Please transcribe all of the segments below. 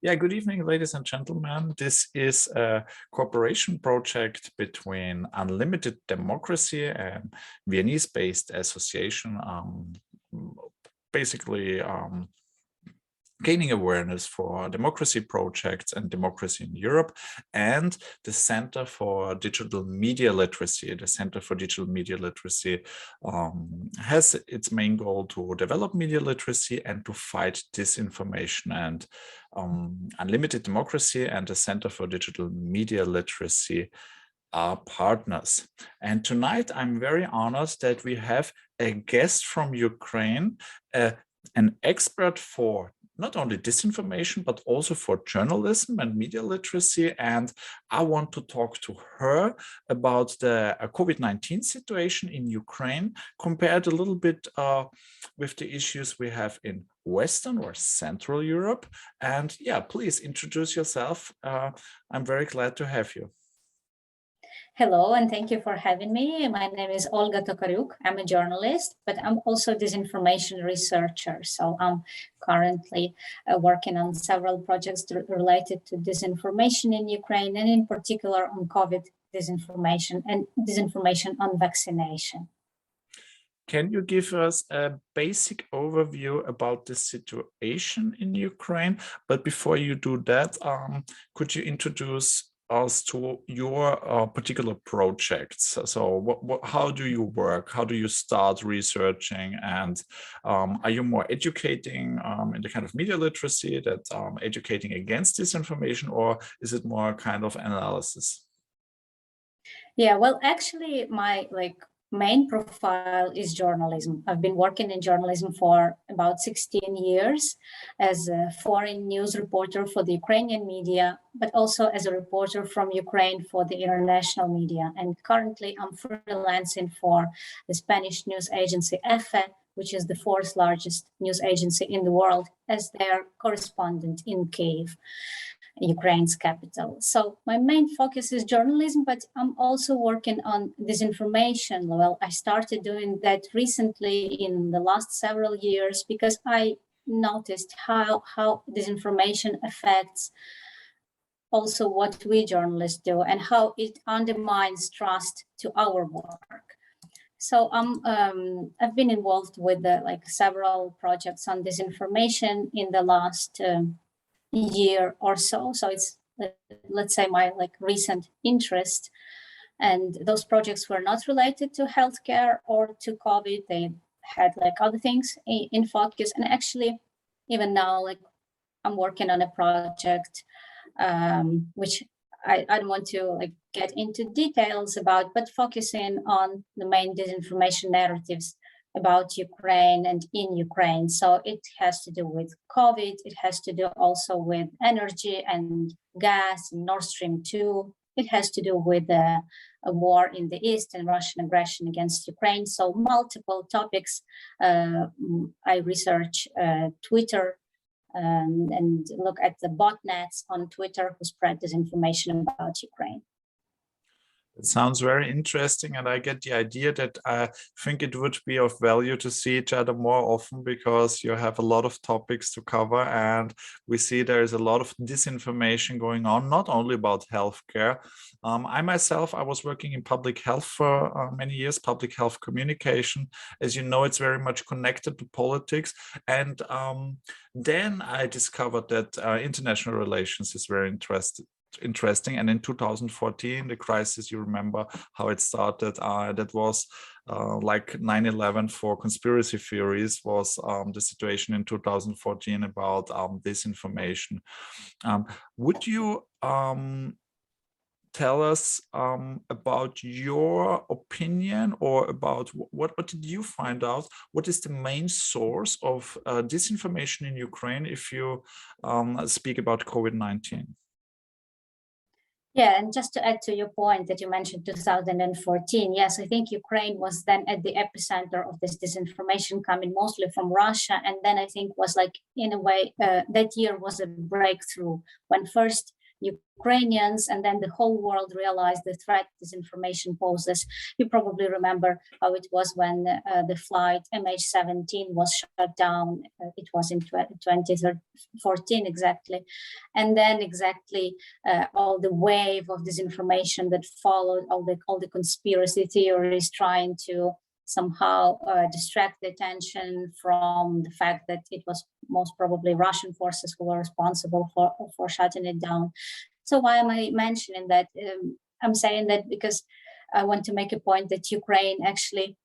Yeah, good evening, ladies and gentlemen. This is a cooperation project between Unlimited Democracy and Viennese-based association, basically gaining awareness for democracy projects and democracy in Europe, and the Center for Digital Media Literacy. The Center for Digital Media Literacy has its main goal to develop media literacy and to fight disinformation. And Unlimited Democracy and the Center for Digital Media Literacy are partners. And tonight I'm very honored that we have a guest from Ukraine, an expert for not only disinformation, but also for journalism and media literacy. And I want to talk to her about the COVID-19 situation in Ukraine, compared a little bit with the issues we have in Western or Central Europe. And yeah, please introduce yourself. I'm very glad to have you. Hello, and thank you for having me. My name is Olga Tokariuk. I'm a journalist, but I'm also a disinformation researcher. So I'm currently working on several projects related to disinformation in Ukraine, and in particular on COVID disinformation and disinformation on vaccination. Can you give us a basic overview about the situation in Ukraine? But before you do that, could you introduce us to your particular projects? So how do you work? How do you start researching? And are you more educating in the kind of media literacy that educating against disinformation, or is it more kind of analysis? Yeah, well, actually, my main profile is journalism. I've been working in journalism for about 16 years as a foreign news reporter for the Ukrainian media, but also as a reporter from Ukraine for the international media. And currently I'm freelancing for the Spanish news agency EFE, which is the fourth largest news agency in the world, as their correspondent in Kyiv, Ukraine's capital. So my main focus is journalism, but I'm also working on disinformation. Well, I started doing that recently in the last several years because I noticed how disinformation affects also what we journalists do and how it undermines trust to our work. So I've been involved with several projects on disinformation in the last year or so. So it's, let's say, my recent interest. And those projects were not related to healthcare or to COVID. They had other things in focus. And actually, even now, I'm working on a project which I don't want to get into details about, but focusing on the main disinformation narratives about Ukraine and in Ukraine. So it has to do with COVID, it has to do also with energy and gas, and Nord Stream 2. It has to do with a war in the East and Russian aggression against Ukraine. So multiple topics. I research Twitter and look at the botnets on Twitter who spread disinformation about Ukraine. It sounds very interesting, and I get the idea that I think it would be of value to see each other more often, because you have a lot of topics to cover, and we see there is a lot of disinformation going on, not only about healthcare. I myself, I was working in public health for many years, public health communication. As you know, it's very much connected to politics. And then I discovered that international relations is very interesting. And in 2014, the crisis, you remember how it started, that was like 9/11 for conspiracy theories, was the situation in 2014 about disinformation. Would you tell us about your opinion, or about what did you find out? What is the main source of disinformation in Ukraine if you speak about COVID-19? Yeah, and just to add to your point that you mentioned 2014, yes, I think Ukraine was then at the epicenter of this disinformation, coming mostly from Russia. And then I think was in a way, that year was a breakthrough when first Ukrainians, and then the whole world realized the threat disinformation poses. You probably remember how it was when the flight MH17 was shut down. It was in 2014 exactly. And then exactly all the wave of disinformation that followed, all the conspiracy theories trying to somehow distract the attention from the fact that it was most probably Russian forces who were responsible for shutting it down. So why am I mentioning that? I'm saying that because I want to make a point that Ukraine actually,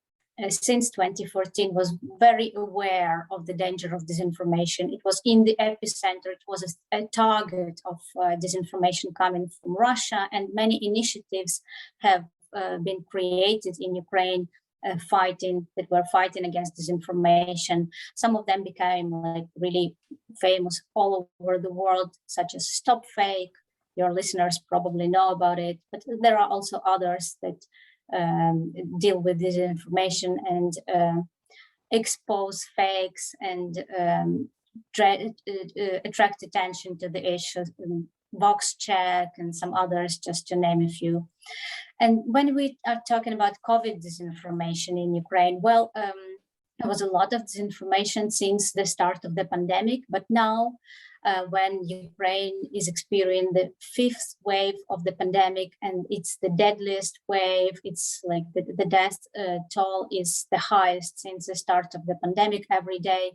since 2014, was very aware of the danger of disinformation. It was in the epicenter. It was a target of disinformation coming from Russia, and many initiatives have been created in Ukraine that were fighting against disinformation. Some of them became like really famous all over the world, such as Stop Fake. Your listeners probably know about it, but there are also others that deal with disinformation and expose fakes and attract attention to the issue. Box check and some others, just to name a few. And when we are talking about COVID disinformation in Ukraine, well, there was a lot of disinformation since the start of the pandemic, but now when Ukraine is experiencing the 5th wave of the pandemic, and it's the deadliest wave, it's like the death toll is the highest since the start of the pandemic. Every day,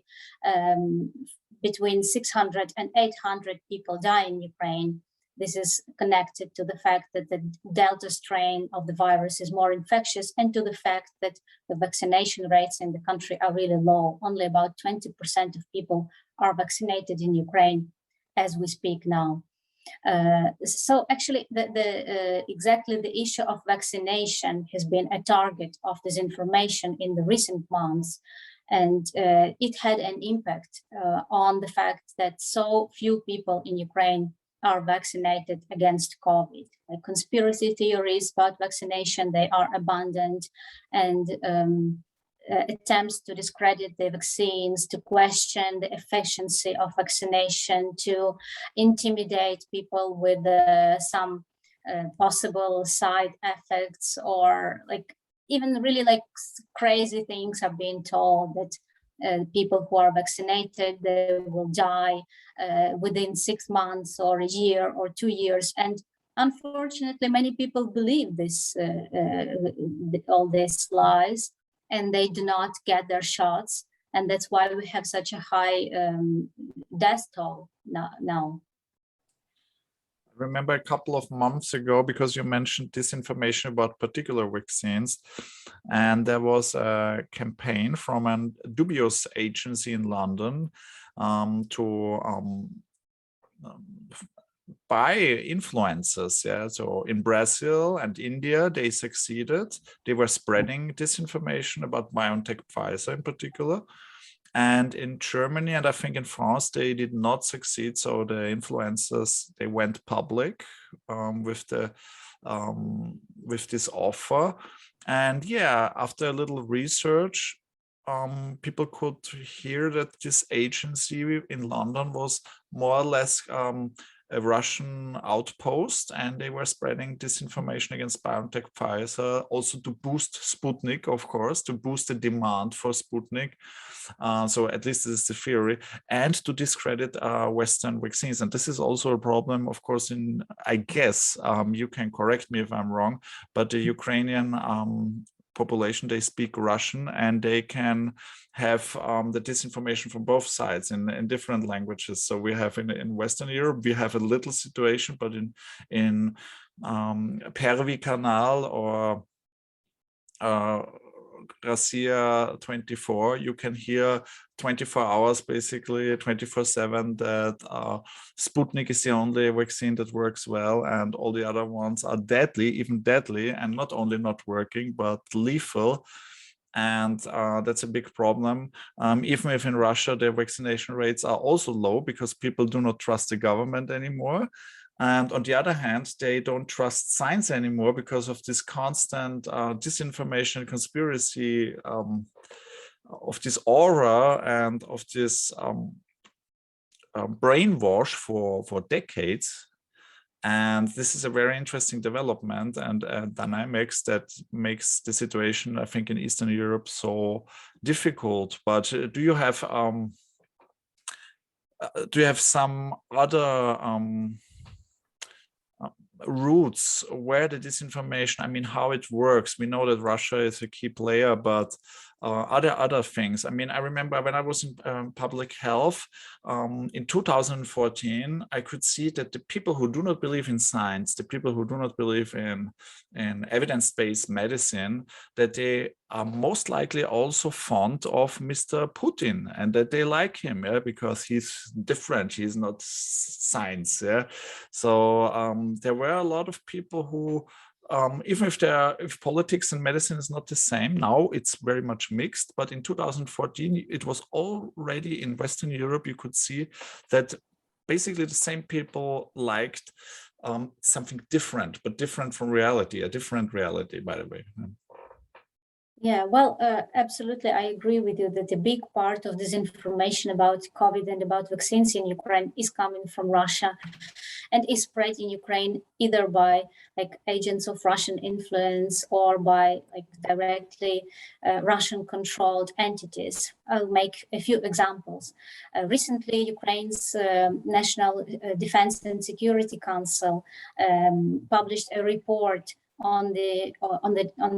between 600 and 800 people die in Ukraine. This is connected to the fact that the Delta strain of the virus is more infectious, and to the fact that the vaccination rates in the country are really low. Only about 20% of people are vaccinated in Ukraine as we speak now. So actually, exactly the issue of vaccination has been a target of disinformation in the recent months. And it had an impact on the fact that so few people in Ukraine are vaccinated against COVID. Like conspiracy theories about vaccination, they are abundant, and attempts to discredit the vaccines, to question the efficiency of vaccination, to intimidate people with some possible side effects, or like even really like crazy things are being told that people who are vaccinated, they will die within 6 months or a year or 2 years. And unfortunately, many people believe this, all these lies, and they do not get their shots. And that's why we have such a high death toll now. I remember a couple of months ago, because you mentioned disinformation about particular vaccines, and there was a campaign from a dubious agency in London to buy influencers. Yeah, so in Brazil and India, they succeeded. They were spreading disinformation about BioNTech, Pfizer in particular. And in Germany, and I think in France, they did not succeed. So the influencers, they went public with this offer. And yeah, after a little research, people could hear that this agency in London was more or less a Russian outpost, and they were spreading disinformation against BioNTech, Pfizer, also to boost Sputnik, of course, to boost the demand for Sputnik. So at least this is the theory, and to discredit Western vaccines. And this is also a problem, of course, I guess, you can correct me if I'm wrong, but the Ukrainian population, they speak Russian, and they can have the disinformation from both sides in different languages. So we have in Western Europe, we have a little situation, but in Pervi Canal or Russia 24, you can hear 24 hours, basically 24/7, that Sputnik is the only vaccine that works well, and all the other ones are deadly, even deadly, and not only not working, but lethal. And that's a big problem. Even if in Russia, their vaccination rates are also low, because people do not trust the government anymore. And on the other hand, they don't trust science anymore because of this constant disinformation, conspiracy, of this aura and of this brainwash for decades. And this is a very interesting development and dynamics that makes the situation, I think, in Eastern Europe so difficult. But do you have some other routes where the disinformation, I mean, how it works? We know that Russia is a key player, but are there other things? I mean, I remember when I was in public health in 2014, I could see that the people who do not believe in science, the people who do not believe in evidence-based medicine, that they are most likely also fond of Mr. Putin and that they like him, yeah, because he's different. He's not science. Yeah. So there were a lot of people who, even if politics and medicine is not the same, now it's very much mixed. But in 2014, it was already in Western Europe, you could see that basically the same people liked something different, but different from reality, a different reality, by the way. Yeah, well, absolutely. I agree with you that a big part of this information about COVID and about vaccines in Ukraine is coming from Russia and is spread in Ukraine either by like agents of Russian influence or by like directly Russian controlled entities. I'll make a few examples. Recently, Ukraine's National Defense and Security Council published a report on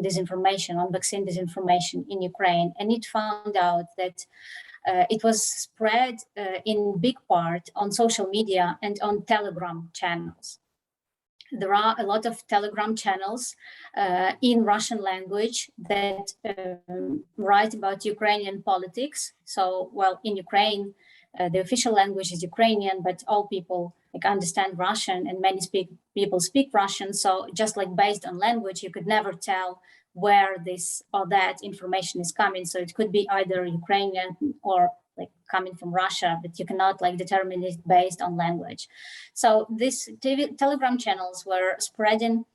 disinformation, on vaccine disinformation in Ukraine, and it found out that it was spread in big part on social media and on Telegram channels. There are a lot of Telegram channels in Russian language that write about Ukrainian politics. So, well, in Ukraine, the official language is Ukrainian, but all people like understand Russian, and many people speak Russian. So just like based on language, you could never tell where this or that information is coming. So it could be either Ukrainian or like coming from Russia, but you cannot like determine it based on language. So these Telegram channels were spreading.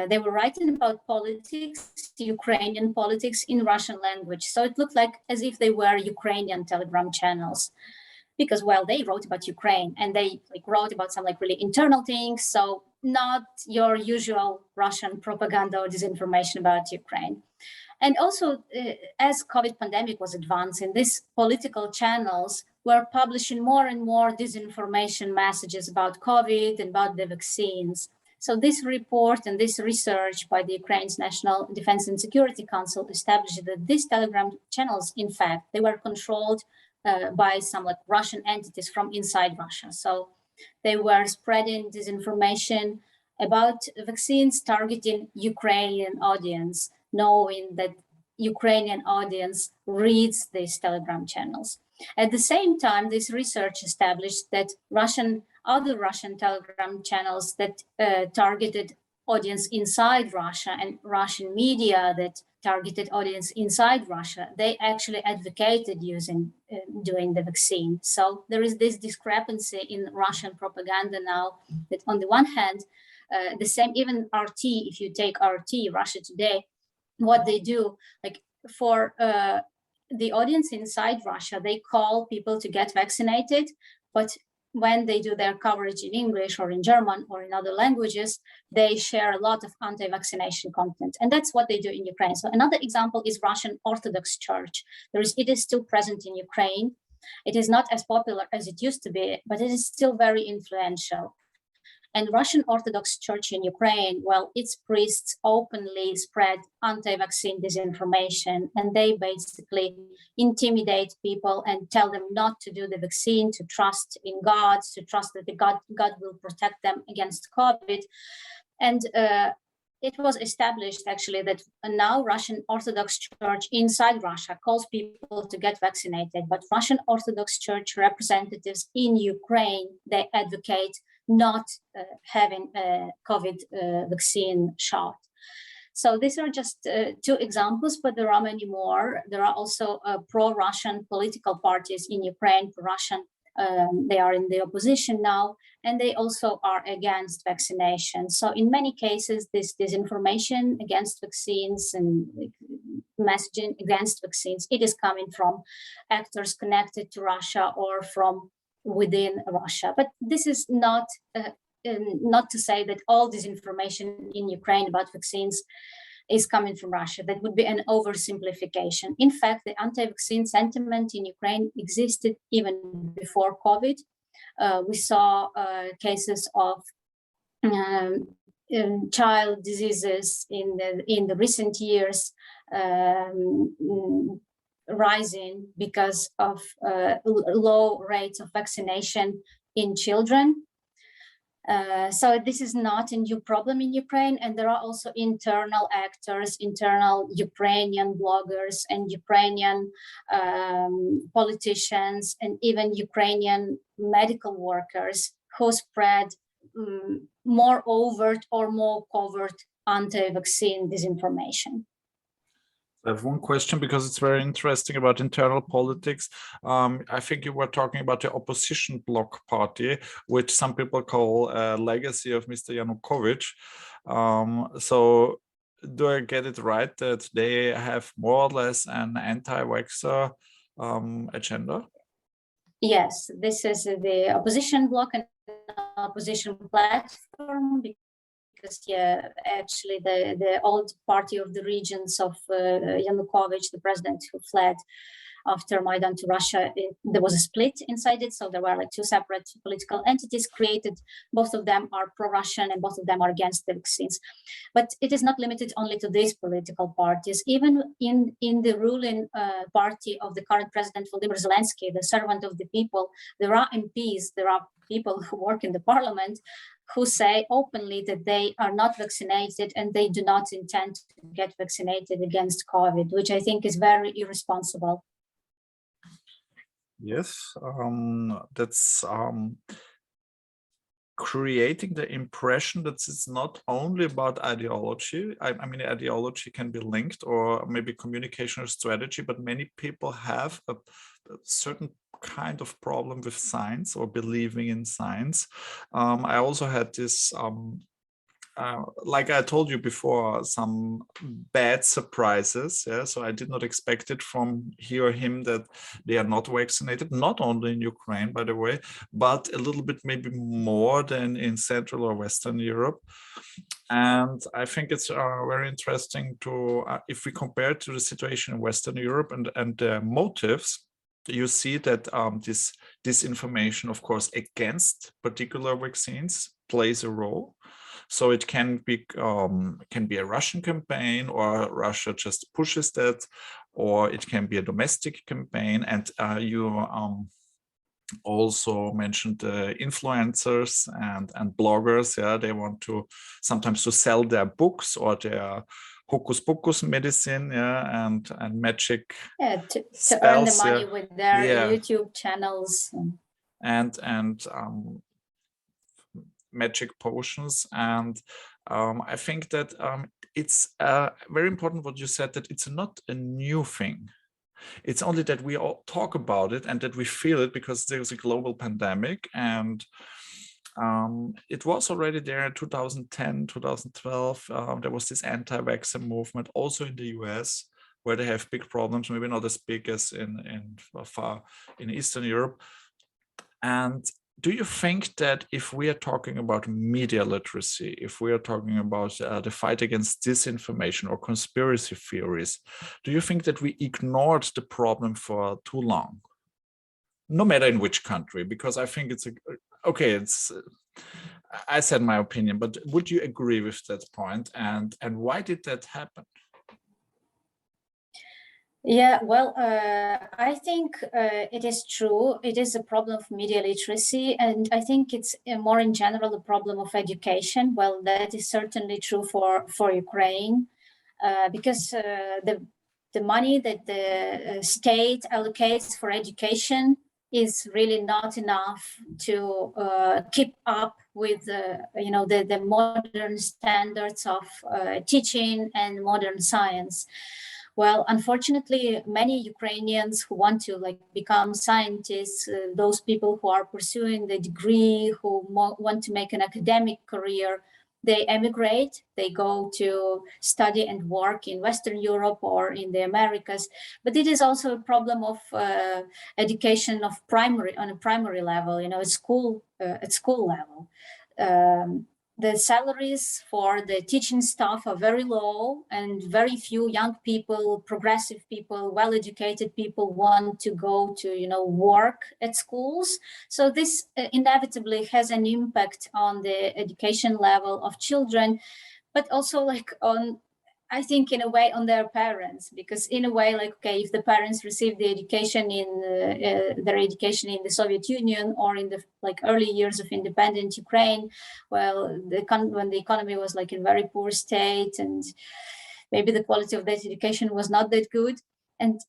They were writing about politics, Ukrainian politics in Russian language. So it looked like as if they were Ukrainian Telegram channels, because well, they wrote about Ukraine and they like wrote about some like really internal things. So not your usual Russian propaganda or disinformation about Ukraine. And also, as COVID pandemic was advancing, these political channels were publishing more and more disinformation messages about COVID and about the vaccines. So this report and this research by the Ukraine's National Defense and Security Council established that these Telegram channels, in fact, they were controlled by some like Russian entities from inside Russia. So they were spreading disinformation about vaccines targeting Ukrainian audience, knowing that Ukrainian audience reads these Telegram channels. At the same time, this research established that other Russian Telegram channels that targeted audience inside Russia and Russian media that targeted audience inside Russia, they actually advocated doing the vaccine. So there is this discrepancy in Russian propaganda now that on the one hand, the same, even RT, if you take RT, Russia Today, what they do, like for the audience inside Russia, they call people to get vaccinated, but when they do their coverage in English or in German or in other languages, they share a lot of anti-vaccination content. And that's what they do in Ukraine. So another example is Russian Orthodox Church. It is still present in Ukraine. It is not as popular as it used to be, but it is still very influential. And Russian Orthodox Church in Ukraine, well, its priests openly spread anti-vaccine disinformation, and they basically intimidate people and tell them not to do the vaccine, to trust in God, to trust that God will protect them against COVID. And it was established actually that now Russian Orthodox Church inside Russia calls people to get vaccinated, but Russian Orthodox Church representatives in Ukraine, they advocate not having a COVID vaccine shot. So these are just two examples, but there are many more. There are also pro-Russian political parties in Ukraine, pro-Russian. They are in the opposition now, and they also are against vaccination. So in many cases, this disinformation against vaccines and messaging against vaccines, it is coming from actors connected to Russia or from within Russia. But this is not not to say that all disinformation in Ukraine about vaccines is coming from Russia. That would be an oversimplification. In fact, the anti-vaccine sentiment in Ukraine existed even before COVID. We saw cases of child diseases in the recent years rising because of low rates of vaccination in children. So this is not a new problem in Ukraine, and there are also internal actors, internal Ukrainian bloggers and Ukrainian politicians and even Ukrainian medical workers who spread more overt or more covert anti-vaccine disinformation. I have one question because it's very interesting about internal politics. I think you were talking about the opposition bloc party, which some people call a legacy of Mr. Yanukovych. So do I get it right that they have more or less an anti-vaxxer agenda? Yes, this is the opposition bloc and opposition platform, because actually the old party of the regions of Yanukovych, the president who fled after Maidan to Russia, there was a split inside it. So there were like two separate political entities created. Both of them are pro-Russian and both of them are against the vaccines. But it is not limited only to these political parties. Even in the ruling party of the current president, Volodymyr Zelensky, the servant of the people, there are MPs, there are people who work in the parliament who say openly that they are not vaccinated and they do not intend to get vaccinated against COVID, which I think is very irresponsible. Yes, that's creating the impression that it's not only about ideology. I mean, ideology can be linked, or maybe communication or strategy, but many people have a certain kind of problem with science or believing in science. I also had this like I told you before, some bad surprises. Yeah, so I did not expect it from he or him that they are not vaccinated, not only in Ukraine, by the way, but a little bit maybe more than in Central or Western Europe. And I think it's very interesting to, if we compare to the situation in Western Europe and the motives, you see that this disinformation, of course, against particular vaccines plays a role. So it can be a Russian campaign, or Russia just pushes that, or it can be a domestic campaign. And you also mentioned influencers and bloggers. Yeah, they want to sometimes to sell their books or their hocus pocus medicine, yeah, and magic. Yeah, to spells, earn the money with their YouTube channels. And magic potions. And I think that it's very important what you said, that it's not a new thing. It's only that we all talk about it and that we feel it because there's a global pandemic. And it was already there in 2010, 2012. There was this anti-vaxxer movement also in the US, where they have big problems, maybe not as big as in Eastern Europe. And do you think that if we are talking about media literacy, if we are talking about the fight against disinformation or conspiracy theories, do you think that we ignored the problem for too long? No matter in which country, because I think it's I said my opinion, but would you agree with that point? And why did that happen? Yeah, well, I think it is true. It is a problem of media literacy, and I think it's more in general a problem of education. Well, that is certainly true for Ukraine, because the money that the state allocates for education is really not enough to keep up with the modern standards of teaching and modern science. Well, unfortunately, many Ukrainians who want to become scientists, those people who are pursuing the degree, who want to make an academic career, they emigrate, they go to study and work in Western Europe or in the Americas. But it is also a problem of education on a primary level, at school level. the salaries for the teaching staff are very low, and very few young people, progressive people, well-educated people want to go to, work at schools. So this inevitably has an impact on the education level of children, but also I think in a way on their parents, because in a way, if the parents received the education their education in the Soviet Union or in the early years of independent Ukraine, well, when the economy was in very poor state, and maybe the quality of that education was not that good, and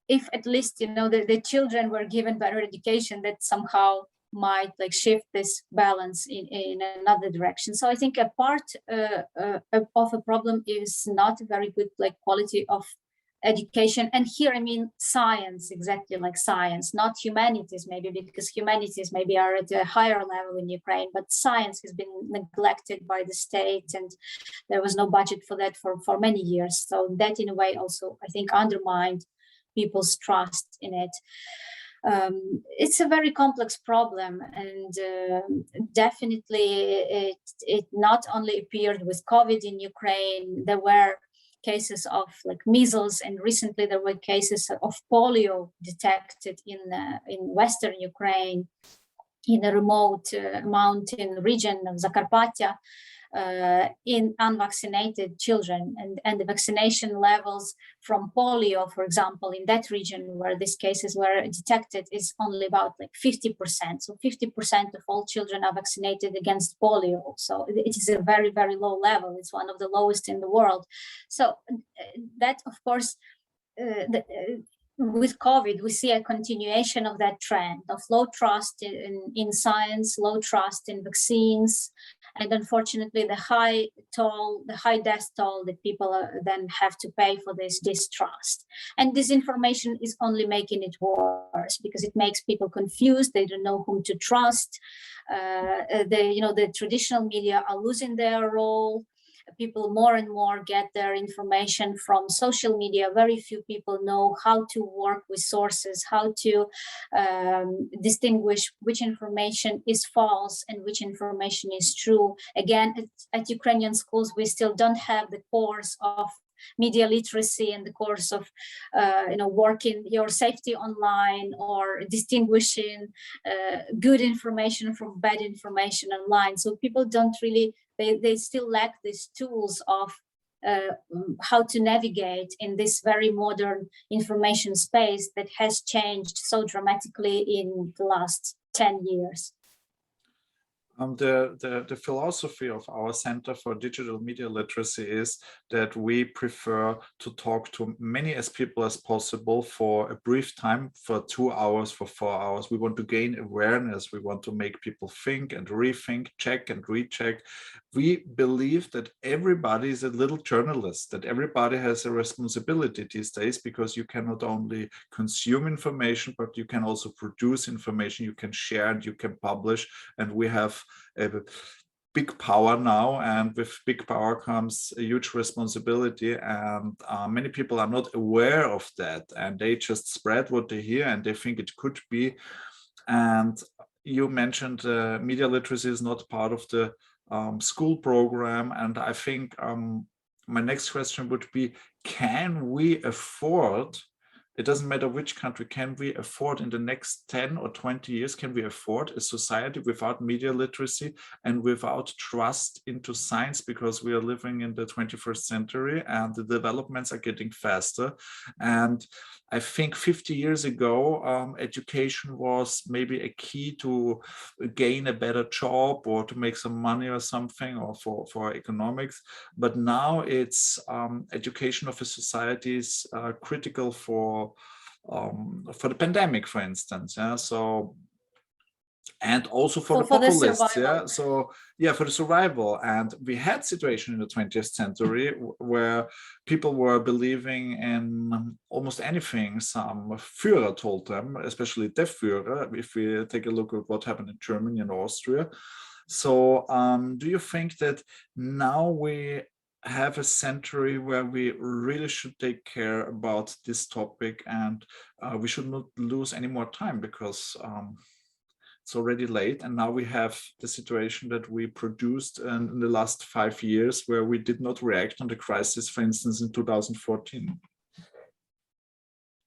if at least the children were given better education, that somehow might shift this balance in another direction. So I think a part of a problem is not very good quality of education. And here I mean science, exactly like science, not humanities, maybe, because humanities maybe are at a higher level in Ukraine, but science has been neglected by the state, and there was no budget for that for many years. So that in a way also, I think, undermined people's trust in it. It's a very complex problem, and definitely it not only appeared with COVID in Ukraine. There were cases of measles, and recently there were cases of polio detected in Western Ukraine, in a remote mountain region of Zakarpattia, in unvaccinated children, and the vaccination levels from polio, for example, in that region where these cases were detected, is only about 50%. So 50% of all children are vaccinated against polio. So it is a very, very low level. It's one of the lowest in the world. So that, of course, with COVID, we see a continuation of that trend of low trust in science, low trust in vaccines, and unfortunately the high death toll that people then have to pay for this distrust. And disinformation is only making it worse, because it makes people confused. They don't know whom to trust. The traditional media are losing their role. People more and more get their information from social media. Very few people know how to work with sources, how to distinguish which information is false and which information is true. Again, at Ukrainian schools, we still don't have the course of media literacy and the course of working your safety online, or distinguishing good information from bad information online. So people don't really, they still lack these tools of how to navigate in this very modern information space that has changed so dramatically in the last 10 years. The philosophy of our Center for Digital Media Literacy is that we prefer to talk to many as people as possible for a brief time, for 2 hours, for 4 hours. We want to gain awareness. We want to make people think and rethink, check and recheck. We believe that everybody is a little journalist, that everybody has a responsibility these days, because you can not only consume information, but you can also produce information, you can share and you can publish. And we have a big power now, and with big power comes a huge responsibility, and many people are not aware of that, and they just spread what they hear and they think it could be. And you mentioned media literacy is not part of the school program, and I think my next question would be, can we afford, it doesn't matter which country, can we afford in the next 10 or 20 years, can we afford a society without media literacy and without trust into science? Because we are living in the 21st century and the developments are getting faster. And I think 50 years ago, education was maybe a key to gain a better job or to make some money or something, or for economics. But now it's education of a society is critical for the pandemic, for instance. Yeah, so, and also for the populists, yeah. So yeah, for the survival. And we had situation in the 20th century where people were believing in almost anything some Führer told them, especially Der Führer, if we take a look at what happened in Germany and Austria. So do you think that now we have a century where we really should take care about this topic, and we should not lose any more time, because it's already late. And now we have the situation that we produced in the last 5 years, where we did not react on the crisis, for instance, in 2014.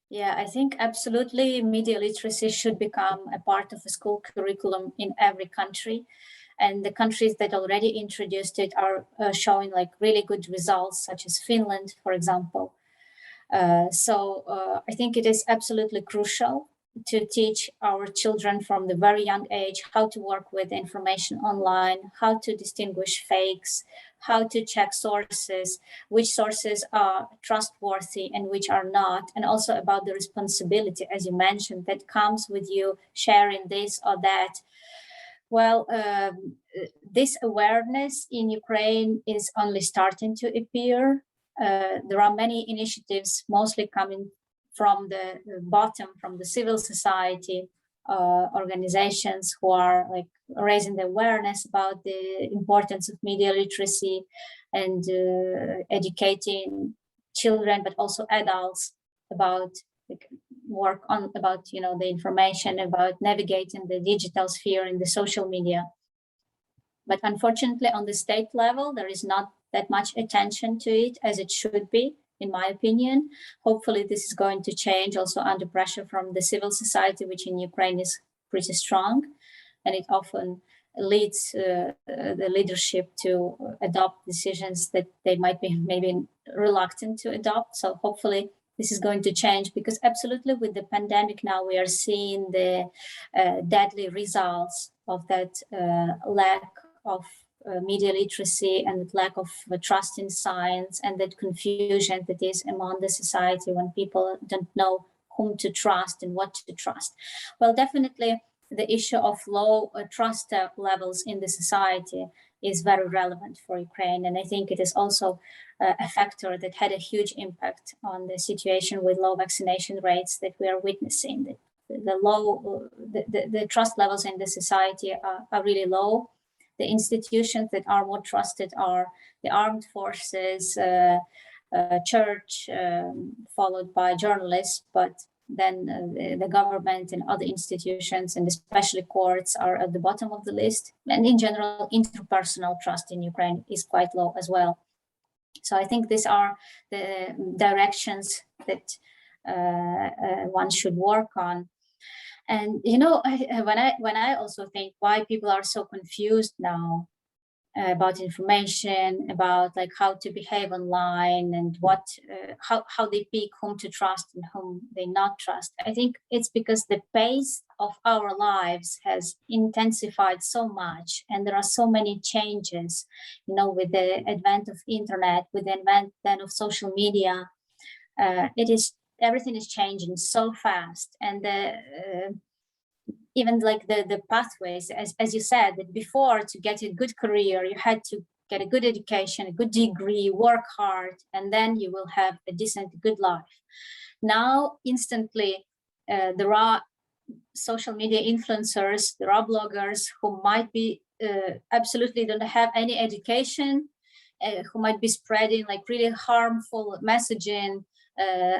Yeah, I think absolutely media literacy should become a part of a school curriculum in every country. And the countries that already introduced it are showing like really good results, such as Finland, for example. So I think it is absolutely crucial to teach our children from the very young age how to work with information online, how to distinguish fakes, how to check sources, which sources are trustworthy and which are not, and also about the responsibility, as you mentioned, that comes with you sharing this or that. Well, this awareness in Ukraine is only starting to appear. There are many initiatives, mostly coming from the bottom, from the civil society organizations who are like raising the awareness about the importance of media literacy and educating children, but also adults about like, work on about the information about navigating the digital sphere in the social media. But unfortunately, on the state level, there is not that much attention to it as it should be, in my opinion. Hopefully, this is going to change also under pressure from the civil society, which in Ukraine is pretty strong. And it often leads the leadership to adopt decisions that they might be maybe reluctant to adopt. So hopefully, this is going to change, because absolutely with the pandemic now we are seeing the deadly results of that lack of media literacy and lack of trust in science, and that confusion that is among the society when people don't know whom to trust and what to trust. Well, definitely the issue of low trust levels in the society is very relevant for Ukraine. And I think it is also a factor that had a huge impact on the situation with low vaccination rates that we are witnessing. The trust levels in the society are really low. The institutions that are more trusted are the armed forces, church, followed by journalists, but then the government and other institutions, and especially courts, are at the bottom of the list. And in general, interpersonal trust in Ukraine is quite low as well. So I think these are the directions that one should work on. And when I also think why people are so confused now about information, about like how to behave online, and what how they pick whom to trust and whom they not trust. I think it's because the pace of our lives has intensified so much, and there are so many changes, with the advent of internet, with the advent then of social media. Everything is changing so fast, and even like the pathways, as you said, that before, to get a good career, you had to get a good education, a good degree, work hard, and then you will have a decent, good life. Now, instantly, there are social media influencers, there are bloggers who might be absolutely don't have any education, who might be spreading like really harmful messaging,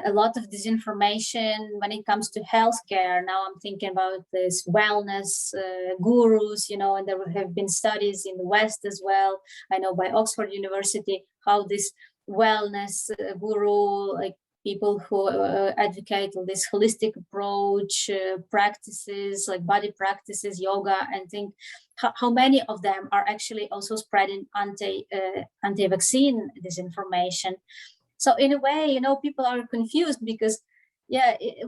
a lot of disinformation when it comes to healthcare. Now I'm thinking about this wellness gurus, and there have been studies in the West as well. I know by Oxford University how this wellness guru, like people who advocate this holistic approach, practices like body practices, yoga, and think how many of them are actually also spreading anti-vaccine disinformation. So in a way, people are confused because,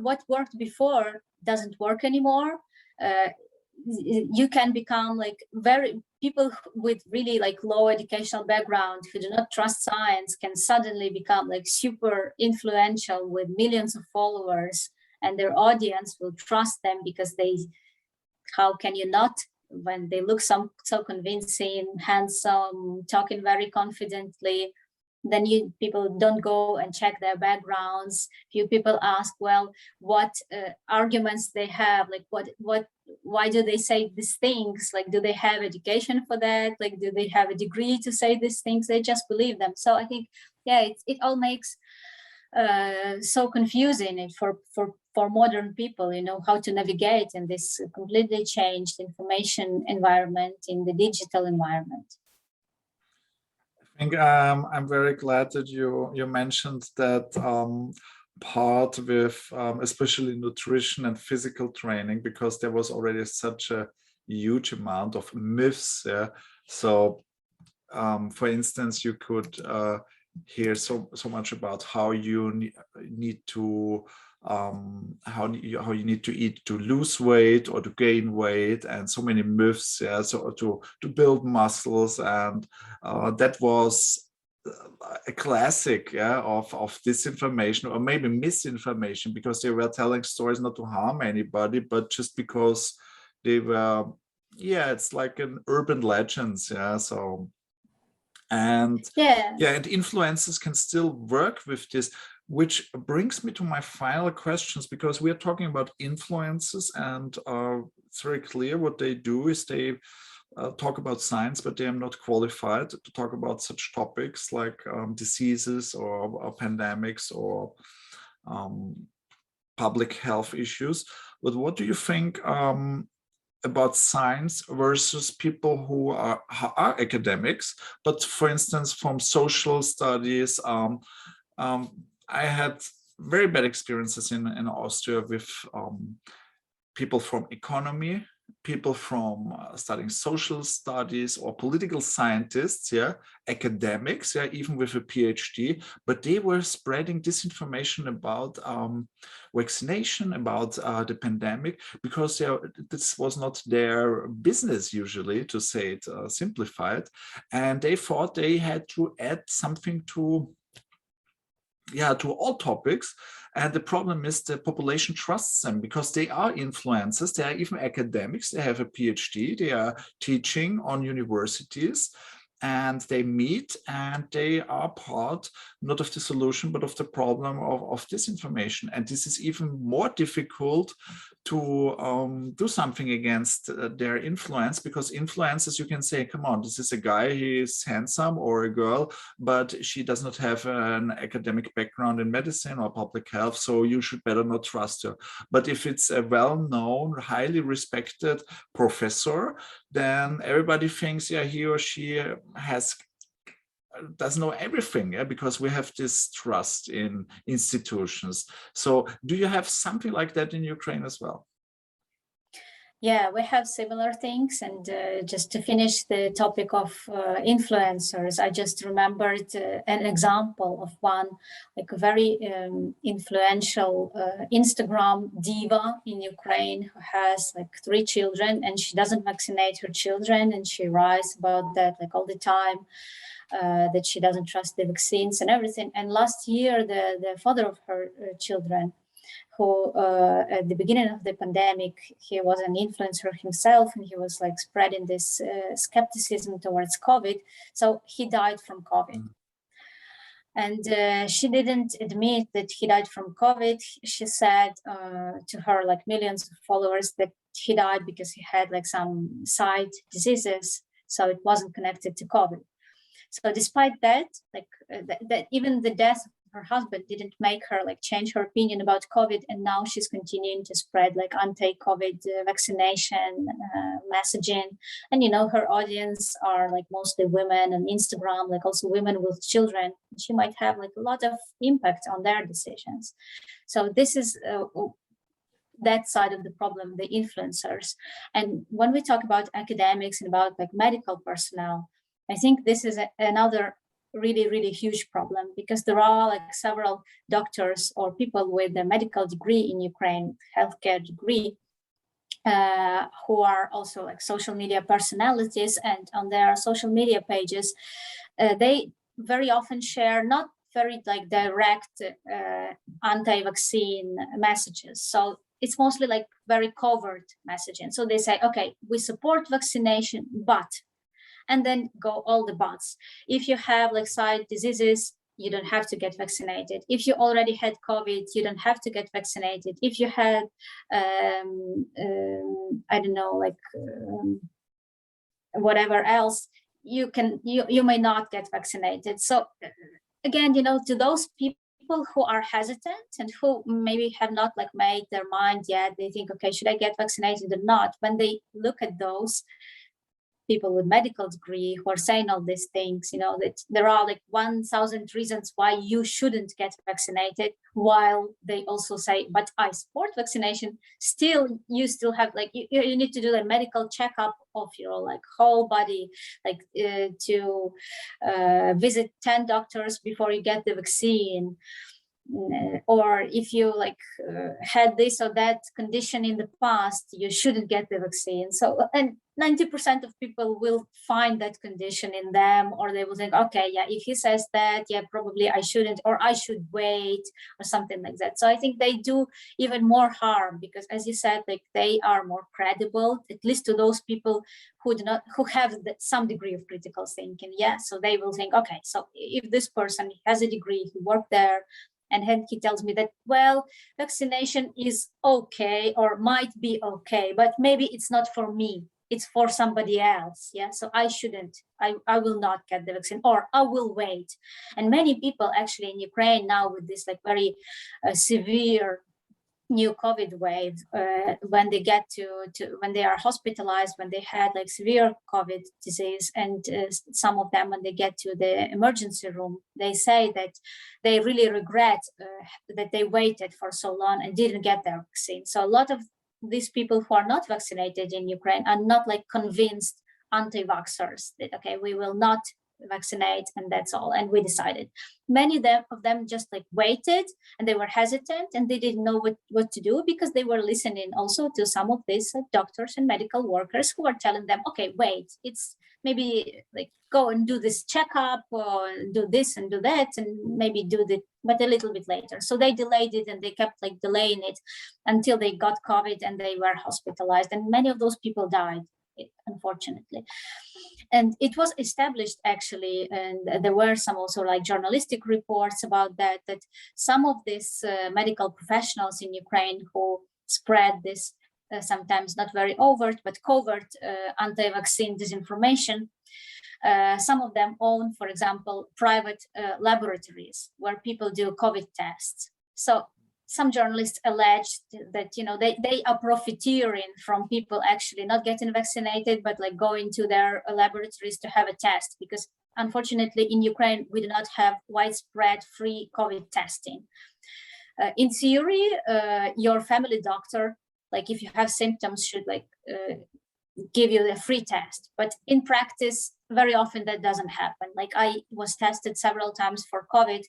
what worked before doesn't work anymore. You can become like people with really like low educational background who do not trust science can suddenly become like super influential with millions of followers, and their audience will trust them because how can you not, when they look so convincing, handsome, talking very confidently, then people don't go and check their backgrounds. Few people ask, well, what arguments they have, like why do they say these things? Like, do they have education for that? Like, do they have a degree to say these things? They just believe them. So I think, it all makes so confusing for modern people, how to navigate in this completely changed information environment, in the digital environment. I think I'm very glad that you mentioned that part with especially nutrition and physical training, because there was already such a huge amount of myths. Yeah? So for instance, you could hear so much about how you need to how you need to eat to lose weight or to gain weight, and so many myths. Yeah, so to build muscles, and that was a classic, yeah, of disinformation or maybe misinformation, because they were telling stories not to harm anybody, but just because they were, yeah, it's like an urban legends. Yeah, so. And Yeah, and influencers can still work with this, which brings me to my final questions, because we are talking about influencers, and it's very clear what they do is they talk about science, but they are not qualified to talk about such topics like diseases or pandemics or public health issues. But what do you think about science versus people who are academics, but for instance, from social studies? I had very bad experiences in Austria with people from economy, people from studying social studies or political scientists, yeah, academics, yeah, even with a PhD, but they were spreading disinformation about vaccination, about the pandemic, because this was not their business usually, to say it simplified, and they thought they had to add something to all topics. And the problem is the population trusts them because they are influencers, they are even academics, they have a PhD, they are teaching on universities, and they meet and they are part not of the solution but of the problem of disinformation. And this is even more difficult to do something against their influence, because influencers, you can say, come on, this is a guy, he is handsome, or a girl, but she does not have an academic background in medicine or public health, so you should better not trust her. But if it's a well-known, highly respected professor, then everybody thinks, yeah, he or she does know everything, yeah, because we have this trust in institutions. So do you have something like that in Ukraine as well? Yeah, we have similar things. And just to finish the topic of influencers, I just remembered an example of one, like a very influential Instagram diva in Ukraine who has like 3 children, and she doesn't vaccinate her children, and she writes about that like all the time. That she doesn't trust the vaccines and everything. And last year, the father of her children, who at the beginning of the pandemic, he was an influencer himself, and he was like spreading this skepticism towards COVID. So he died from COVID. And she didn't admit that he died from COVID. She said to her like millions of followers that he died because he had like some side diseases, so it wasn't connected to COVID. So despite that, like that even the death of her husband didn't make her like change her opinion about COVID, and now she's continuing to spread like anti-COVID vaccination messaging. And her audience are like mostly women on Instagram, like also women with children. She might have like a lot of impact on their decisions. So this is that side of the problem, the influencers. And when we talk about academics and about like medical personnel, I think this is another really, really huge problem, because there are like several doctors or people with a medical degree in Ukraine, healthcare degree, who are also like social media personalities, and on their social media pages, they very often share not very like direct anti-vaccine messages. So it's mostly like very covert messaging. So they say, okay, we support vaccination, but, and then go all the buts. If you have like side diseases, you don't have to get vaccinated. If you already had COVID, you don't have to get vaccinated. If you had, I don't know, like whatever else, you may not get vaccinated. So again, to those people people who are hesitant and who maybe have not like made their mind yet, they think, okay, should I get vaccinated or not? When they look at those people with medical degree who are saying all these things, you know, that there are like 1,000 reasons why you shouldn't get vaccinated, while they also say, but I support vaccination, still, you still have like, you need to do a medical checkup of your like whole body, like to visit 10 doctors before you get the vaccine. Or if you like had this or that condition in the past, you shouldn't get the vaccine. So, and 90% of people will find that condition in them, or they will think, okay, yeah, if he says that, yeah, probably I shouldn't, or I should wait, or something like that. So I think they do even more harm, because as you said, like they are more credible, at least to those people who have some degree of critical thinking. Yeah, so they will think, okay, so if this person has a degree, he worked there, and then he tells me that, well, vaccination is okay or might be okay, but maybe it's not for me, it's for somebody else. Yeah, so I shouldn't, I will not get the vaccine, or I will wait. And many people actually in Ukraine now with this like very severe new COVID wave, when they get to when they are hospitalized, when they had like severe COVID disease, and some of them, when they get to the emergency room, they say that they really regret that they waited for so long and didn't get their vaccine. So a lot of these people who are not vaccinated in Ukraine are not like convinced anti-vaxxers that, okay, we will not vaccinate and that's all, and we decided. Many of them just like waited, and they were hesitant, and they didn't know what to do, because they were listening also to some of these doctors and medical workers who are telling them, okay, wait, it's maybe like go and do this checkup, or do this and do that, and maybe do the, but a little bit later. So they delayed it, and they kept like delaying it until they got COVID and they were hospitalized, and many of those people died, unfortunately. And it was established actually, and there were some also like journalistic reports about that, that some of these medical professionals in Ukraine who spread this sometimes not very overt but covert anti-vaccine disinformation, some of them own, for example, private laboratories where people do COVID tests. So some journalists alleged that, you know, they are profiteering from people actually not getting vaccinated, but like going to their laboratories to have a test, because unfortunately in Ukraine we do not have widespread free COVID testing. In theory, your family doctor, like if you have symptoms, should like give you a free test, but in practice very often that doesn't happen. Like I was tested several times for COVID,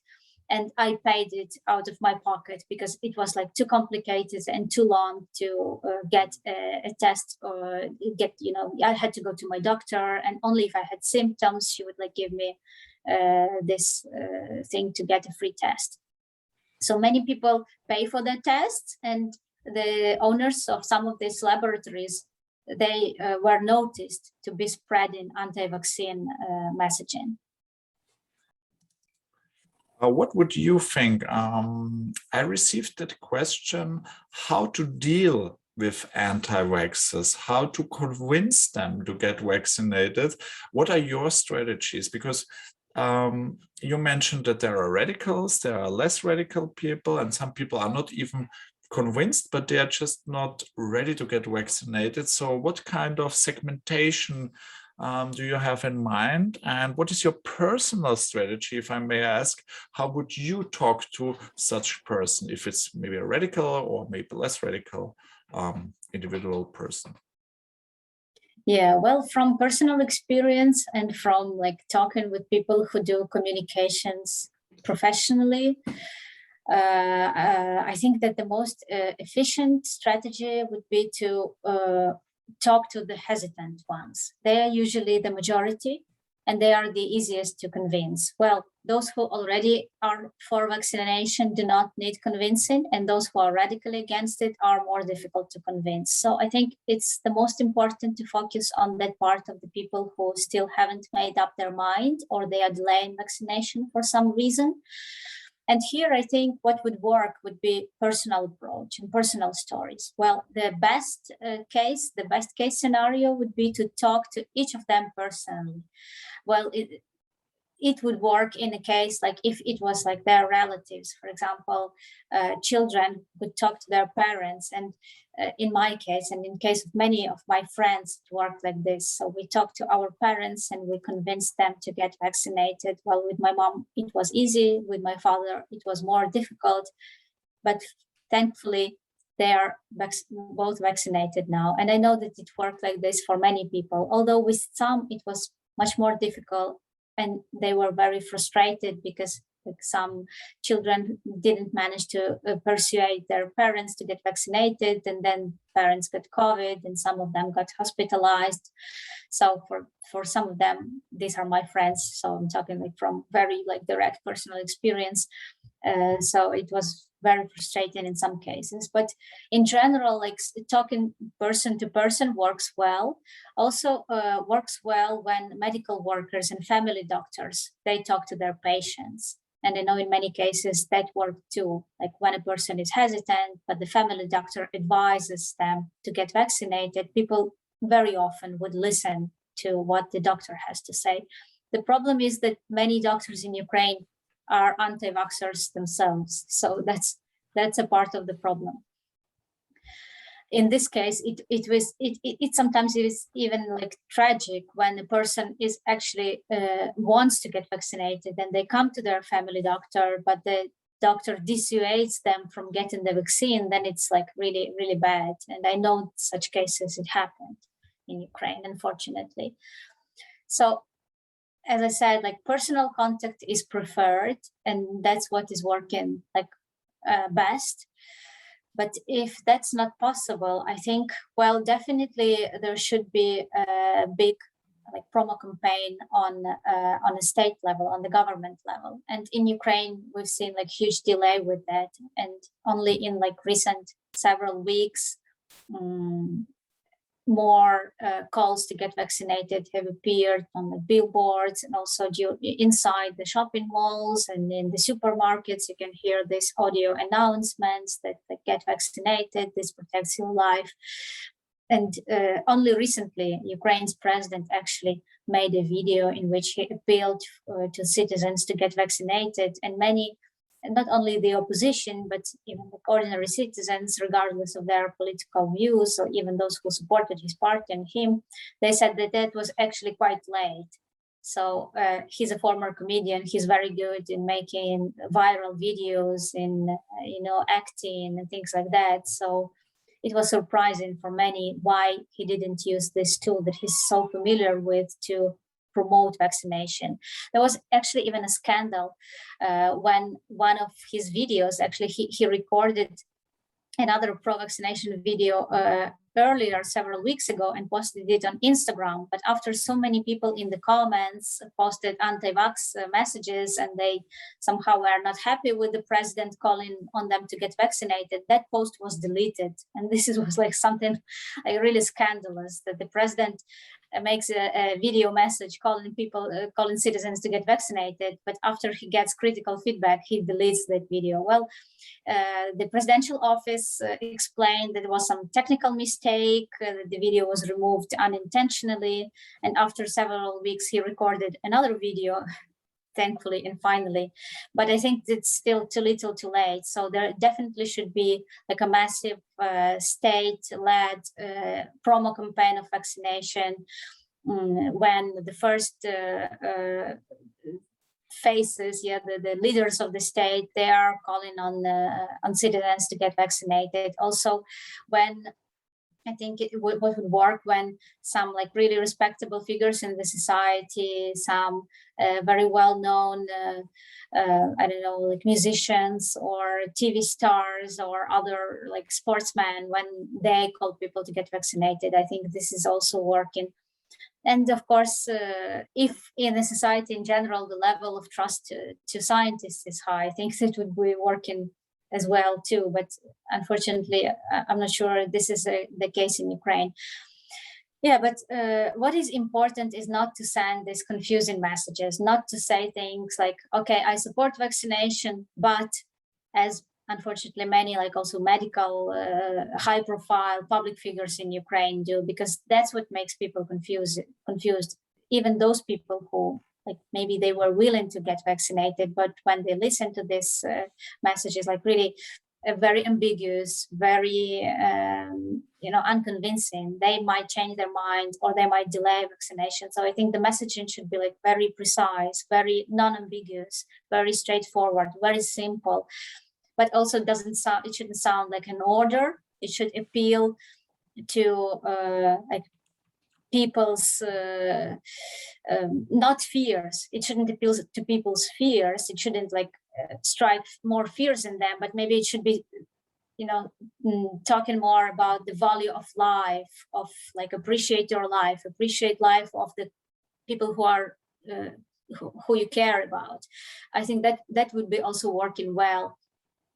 and I paid it out of my pocket because it was like too complicated and too long to get a test, or get, you know, I had to go to my doctor, and only if I had symptoms, she would like give me this thing to get a free test. So many people pay for the tests, and the owners of some of these laboratories, they were noticed to be spreading anti-vaccine messaging. What would you think? I received that question, how to deal with anti-vaxxers, how to convince them to get vaccinated. What are your strategies? Because you mentioned that there are radicals, there are less radical people, and some people are not even convinced, but they are just not ready to get vaccinated. So what kind of segmentation do you have in mind? And what is your personal strategy, if I may ask? How would you talk to such person, if it's maybe a radical or maybe less radical individual person? Yeah, well, from personal experience and from like talking with people who do communications professionally, I think that the most efficient strategy would be to talk to the hesitant ones. They are usually the majority, and they are the easiest to convince. Well, those who already are for vaccination do not need convincing, and those who are radically against it are more difficult to convince. So I think it's the most important to focus on that part of the people who still haven't made up their mind, or they are delaying vaccination for some reason. And here, I think what would work would be personal approach and personal stories. Well, the best case scenario would be to talk to each of them personally. Well, it would work in a case like if it was like their relatives, for example, children would talk to their parents. And in my case, and in case of many of my friends, it worked like this. So we talked to our parents and we convinced them to get vaccinated. Well, with my mom, it was easy. With my father, it was more difficult. But thankfully, they are both vaccinated now. And I know that it worked like this for many people, although with some, it was much more difficult. And they were very frustrated because like, some children didn't manage to persuade their parents to get vaccinated, and then parents got COVID, and some of them got hospitalized. So for some of them, these are my friends. So I'm talking like from very like direct personal experience. So it was very frustrating in some cases, but in general, like talking person to person works well. Also works well when medical workers and family doctors, they talk to their patients. And I know in many cases that worked too, like when a person is hesitant, but the family doctor advises them to get vaccinated, people very often would listen to what the doctor has to say. The problem is that many doctors in Ukraine are anti-vaxxers themselves. So that's a part of the problem. In this case, it sometimes is even like tragic when a person is actually wants to get vaccinated and they come to their family doctor, but the doctor dissuades them from getting the vaccine. Then it's like really, really bad. And I know such cases, it happened in Ukraine, unfortunately. So as I said, like personal contact is preferred, and that's what is working like best. But if that's not possible, I think, well, definitely there should be a big like promo campaign on a state level, on the government level. And in Ukraine, we've seen like huge delay with that. And only in like recent several weeks, more calls to get vaccinated have appeared on the billboards, and also inside the shopping malls and in the supermarkets. You can hear these audio announcements that get vaccinated, this protects your life. And only recently, Ukraine's president actually made a video in which he appealed to citizens to get vaccinated, and many, not only the opposition, but even the ordinary citizens, regardless of their political views, or even those who supported his party and him, they said that that was actually quite late. So he's a former comedian. He's very good in making viral videos, in acting and things like that. So it was surprising for many why he didn't use this tool that he's so familiar with to promote vaccination. There was actually even a scandal when one of his videos, actually he recorded another pro-vaccination video earlier, several weeks ago, and posted it on Instagram. But after so many people in the comments posted anti-vax messages, and they somehow were not happy with the president calling on them to get vaccinated, that post was deleted. And this was like something really scandalous, that the president makes a video message calling people, calling citizens to get vaccinated, but after he gets critical feedback, he deletes that video. Well, the presidential office explained that there was some technical mistake, the video was removed unintentionally, and after several weeks, he recorded another video, thankfully and finally. But I think it's still too little too late. So there definitely should be like a massive state-led promo campaign of vaccination when the first faces, the leaders of the state, they are calling on citizens to get vaccinated. Also, when I think it would work when some like really respectable figures in the society, some very well-known, I don't know, like musicians or TV stars or other like sportsmen, when they call people to get vaccinated, I think this is also working. And of course, if in the society in general, the level of trust to scientists is high, I think it would be working as well too. But unfortunately, I'm not sure this is the case in Ukraine. Yeah, but what is important is not to send these confusing messages, not to say things like, okay, I support vaccination, but as unfortunately many like also medical high profile public figures in Ukraine do, because that's what makes people confused, even those people who like maybe they were willing to get vaccinated, but when they listen to this messages, like really very ambiguous, very unconvincing, they might change their mind or they might delay vaccination. So I think the messaging should be like very precise, very non-ambiguous, very straightforward, very simple, but also it shouldn't sound like an order. It should appeal to like people's not fears. It shouldn't appeal to people's fears. It shouldn't like strike more fears in them, but maybe it should be, talking more about the value of life, of like appreciate your life, appreciate life of the people who are who you care about. I think that would be also working well,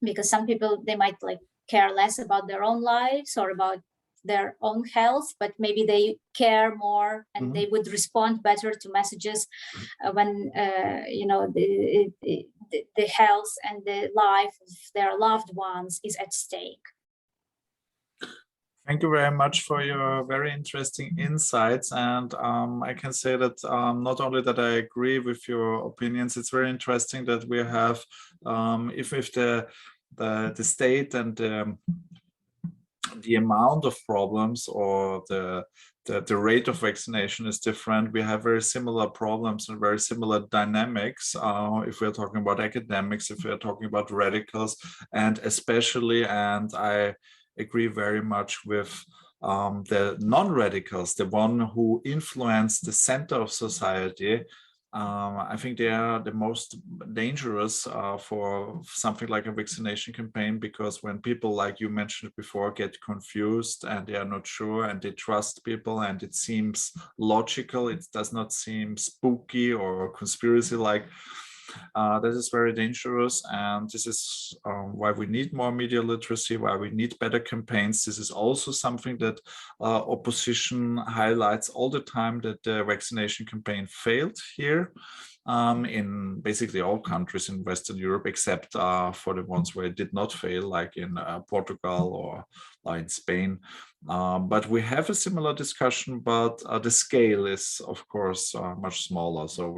because some people, they might like care less about their own lives or about their own health, but maybe they care more and they would respond better to messages when the health and the life of their loved ones is at stake. Thank you very much for your very interesting insights. And I can say that not only that I agree with your opinions, it's very interesting that we have, if the state and the amount of problems or the rate of vaccination is different, we have very similar problems and very similar dynamics. If we're talking about academics, if we're talking about radicals, and especially, and I agree very much with the non-radicals, the one who influence the center of society. I think they are the most dangerous for something like a vaccination campaign, because when people, like you mentioned before, get confused and they are not sure and they trust people and it seems logical, it does not seem spooky or conspiracy-like. That is very dangerous, and this is why we need more media literacy, why we need better campaigns. This is also something that opposition highlights all the time, that the vaccination campaign failed here in basically all countries in Western Europe, except for the ones where it did not fail, like in Portugal or in Spain. But we have a similar discussion, but the scale is, of course, much smaller. So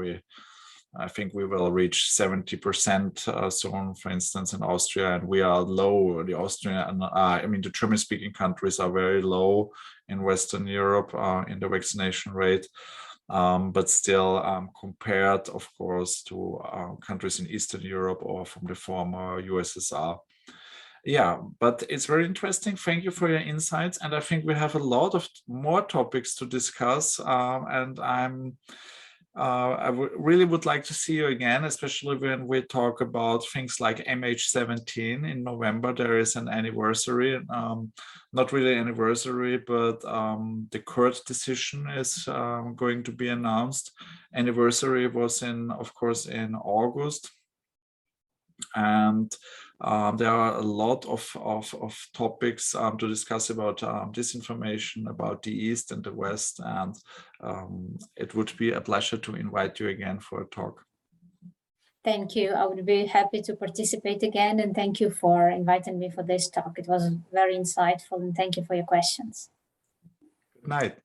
I think we will reach 70% soon, for instance, in Austria, and we are low. The Austrian, the German-speaking countries are very low in Western Europe in the vaccination rate, but still compared, of course, to countries in Eastern Europe or from the former USSR. Yeah, but it's very interesting. Thank you for your insights, and I think we have a lot of more topics to discuss, and I really would like to see you again, especially when we talk about things like MH17 in November. There is an anniversary, not really anniversary, but the court decision is going to be announced. Anniversary was of course, in August. And there are a lot of topics to discuss about disinformation, about the East and the West, and it would be a pleasure to invite you again for a talk. Thank you. I would be happy to participate again, and thank you for inviting me for this talk. It was very insightful, and thank you for your questions. Good night.